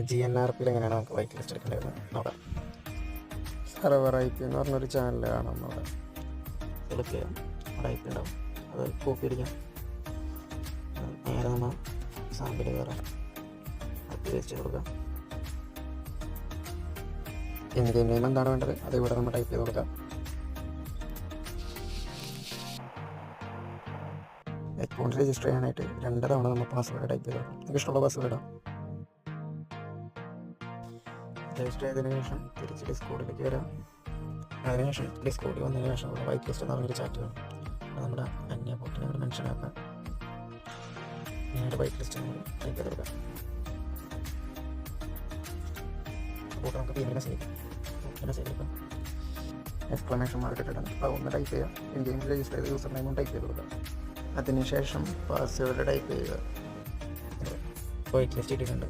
GNRP എങ്ങനെയാണ് നമുക്ക് white list എടുക്കേണ്ടത് നോക്കാം. സർവർ IP എന്ന് പറഞ്ഞൊരു ചാനൽ കാണാം. അവിടെ സെലക്ട് ചെയ്യാം. അവിടെ IP ഉണ്ടാവും, അത് കോപ്പി അടിക്കാം. നേരെ നമ്മൾ സാമ്പിൾ കയറാം, അത് പേസ്റ്റ് ചെയ്ത് കൊടുക്കാം. ഇന്ത്യൻ നെയിം എന്താണ് വേണ്ടത് അത് ഇവിടെ നമ്മൾ ടൈപ്പ് ചെയ്ത് കൊടുക്കാം. അക്കൗണ്ട് രജിസ്റ്റർ ചെയ്യാനായിട്ട് 2 തവണ നമ്മൾ പാസ്വേഡ് ടൈപ്പ് ചെയ്ത് കൊടുക്കാം. നിങ്ങൾക്ക് ഇഷ്ടമുള്ള പാസ്വേഡ് ഇടാം. രജിസ്റ്റർ ചെയ്തതിനു ശേഷം തിരിച്ച് ഡിസ്കോഡിലേക്ക് വരാം. അതിനുശേഷം ഡിസ്കോഡിൽ വന്നതിന് ശേഷം നമ്മുടെ വൈറ്റ് ലിസ്റ്റ് എന്ന് പറഞ്ഞൊരു ചാറ്റ് വേണം. അത് നമ്മുടെ അന്യ ബോട്ടിനെ അവിടെ മെൻഷൻ ആക്കാം. നേരെ വൈറ്റ് ലിസ്റ്റ് നമ്മൾ ടൈപ്പ് ചെയ്ത് കൊടുക്കാം. ബോട്ട് നമുക്ക് പിന്നീട് മെസ്സേജ് എടുക്കാം. എക്സ്ക്ലമേഷൻ മാർക്ക് ഇട്ടിട്ടുണ്ട്. അപ്പോൾ ഒന്ന് ടൈപ്പ് ചെയ്യാം. ഇന്ത്യയിൽ രജിസ്റ്റർ ചെയ്ത യൂസർ നെയിമും ടൈപ്പ് ചെയ്ത് കൊടുക്കാം. അതിനുശേഷം പാസ്വേഡ് ടൈപ്പ് ചെയ്യുക. വൈറ്റ് ലിസ്റ്റ് ഇട്ടിട്ടുണ്ട്.